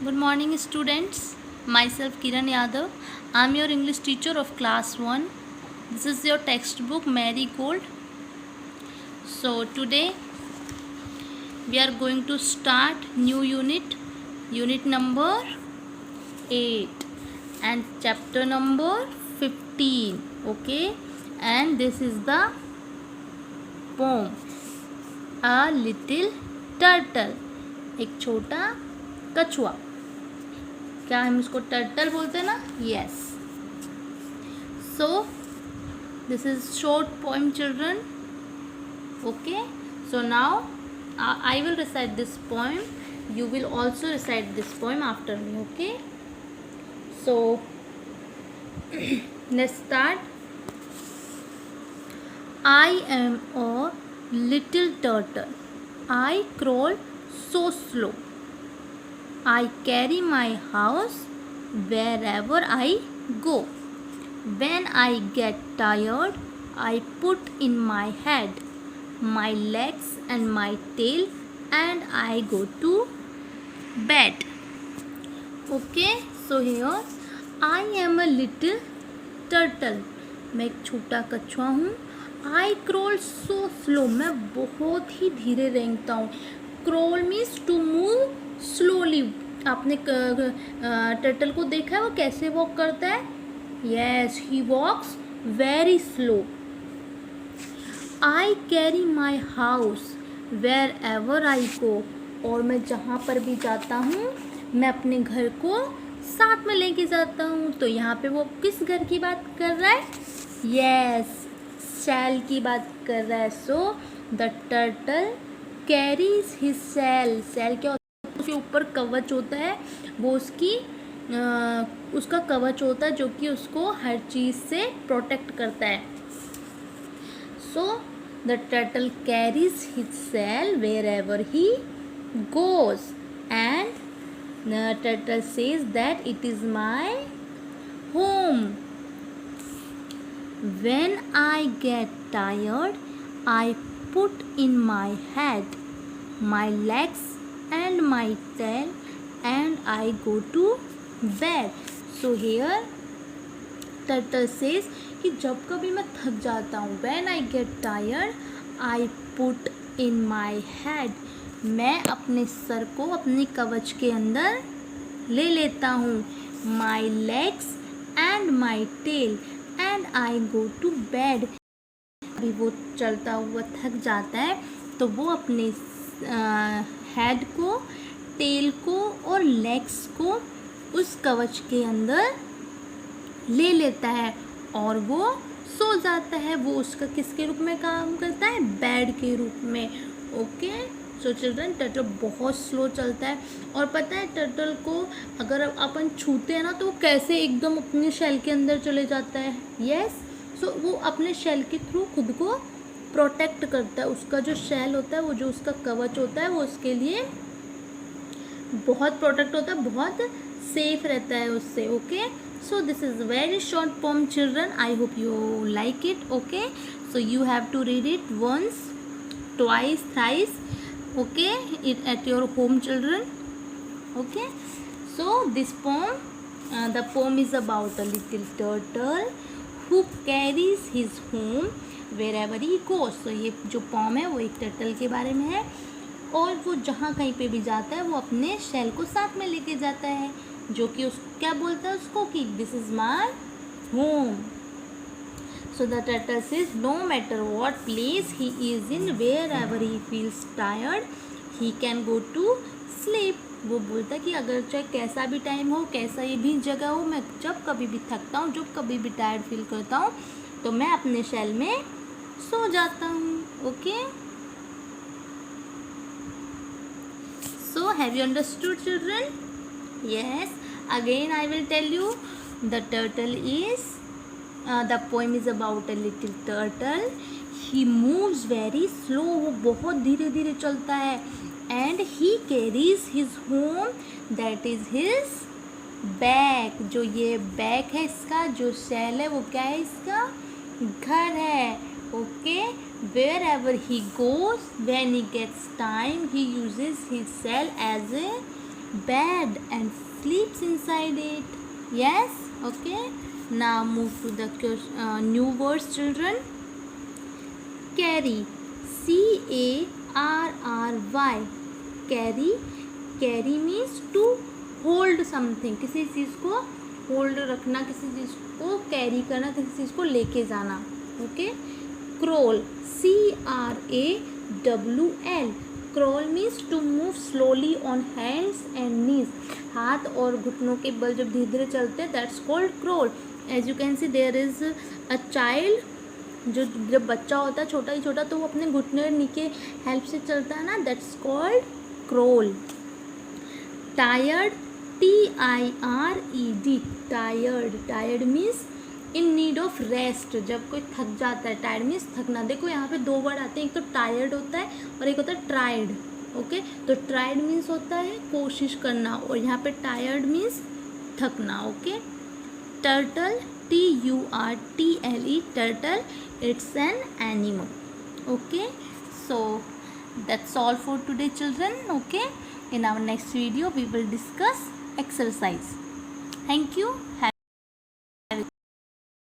Good morning, students. Myself Kiran Yadav. I am your English teacher of class 1. This is your textbook Marigold. So today we are going to start new unit number 8 and chapter number 15. Okay, and this is the poem A Little Turtle. एक छोटा कछुआ. क्या हम इसको turtle बोलते हैं ना? Yes. So this is short poem children. Okay, so now I will recite this poem. You will also recite this poem after me. Okay, so let's start. I am a little turtle. I crawl so slow. I carry my house wherever I go. When I get tired, I put in my head, my legs and my tail, and I go to bed. Okay, so here I am a little turtle. मैं एक छोटा कछुआ हूँ. I crawl so slow. मैं बहुत ही धीरे रेंगता हूँ. Crawl means to move slowly. आपने टर्टल को देखा है वो कैसे वॉक करता है? Yes, he walks very slow. I carry my house wherever I go. और मैं जहाँ पर भी जाता हूँ मैं अपने घर को साथ में लेके जाता हूँ. तो यहाँ पे वो किस घर की बात कर रहा है? Yes, shell की बात कर रहा है. So the turtle carries his shell. Shell क्या होता है? उसके ऊपर कवच होता है. वो उसका कवच होता है जो कि उसको हर चीज़ से प्रोटेक्ट करता है. So the turtle carries his shell wherever he goes, and the turtle says that it is my home. When I get tired, I put in my head, my legs and my tail, and I go to bed. So here turtle says कि जब कभी मैं थक जाता हूँ, when I get tired, I put in my head, मैं अपने sir को अपने कवच के अंदर ले लेता हूँ, my legs and my tail, and I go to bed. अभी वो चलता हुआ थक जाता है तो वो अपने हेड को, टेल को और लेग्स को उस कवच के अंदर ले लेता है और वो सो जाता है. वो उसका किसके रूप में काम करता है? बेड के रूप में. ओके, सो चिल्ड्रन टर्टल बहुत स्लो चलता है. और पता है टर्टल को अगर अपन छूते हैं ना तो वो कैसे एकदम अपने शेल के अंदर चले जाता है. यस, सो वो अपने शेल के थ्रू खुद को प्रोटेक्ट करता है. उसका जो शेल होता है, वो जो उसका कवच होता है, वो उसके लिए बहुत प्रोटेक्ट होता है, बहुत सेफ रहता है उससे. Okay, so this is very short poem children. I hope you like it. Okay, so you have to read it once, twice, thrice. Okay, it at your home children. Okay, so this poem, the poem is about a little turtle who carries his home wherever he goes. So ये जो poem है वो एक turtle के बारे में है और वो जहाँ कहीं पे भी जाता है वो अपने शेल को साथ में लेके जाता है, जो कि क्या बोलता है उसको कि this is my home. So the turtle says no matter what place he is in, wherever he feels tired he can go to sleep. वो बोलता है कि अगर चाहे कैसा भी टाइम हो, कैसा ये भी जगह हो, मैं जब कभी भी थकता हूँ, जब कभी भी टायर्ड फील करता हूँ तो मैं अपने शेल में सो जाता हूँ. Okay, so have you understood children? Yes, again I will tell you. The turtle is the poem is about a little turtle. He moves very slow. वो बहुत धीरे धीरे चलता है. And he carries his home, that is his back. जो ये back है इसका, जो शेल है वो क्या है इसका? घर है. Okay, wherever he goes, when he gets time, he uses his shell as a bed and sleeps inside it. Yes, okay. Now move to the new words, children. Carry, carry. Carry, carry means to hold something. किसी चीज़ को hold रखना, किसी चीज़ को carry करना, किसी चीज़ को लेके जाना. Okay. Crawl, crawl. Crawl means to move slowly on hands and knees. हाथ और घुटनों के बल जब धीरे धीरे चलते हैं, that's called crawl. As you can see, there is a child. जब बच्चा होता है छोटा ही छोटा, तो वो अपने घुटने नी के हेल्प से चलता है ना, that's called crawl. Tired, TIRED. Tired means in need of rest. जब कोई थक जाता है, टायर्ड मीन्स थकना. देखो यहाँ पे दो वर्ड आते हैं, एक तो टायर्ड होता है और एक होता है ट्राइड. ओके, तो ट्राइड मीन्स होता है कोशिश करना, और यहाँ पे टायर्ड मीन्स थकना. Okay. Turtle, TURTLE. Turtle, it's an animal. Okay, so that's all for today, children. Okay, in our next video we will discuss exercise. Thank you.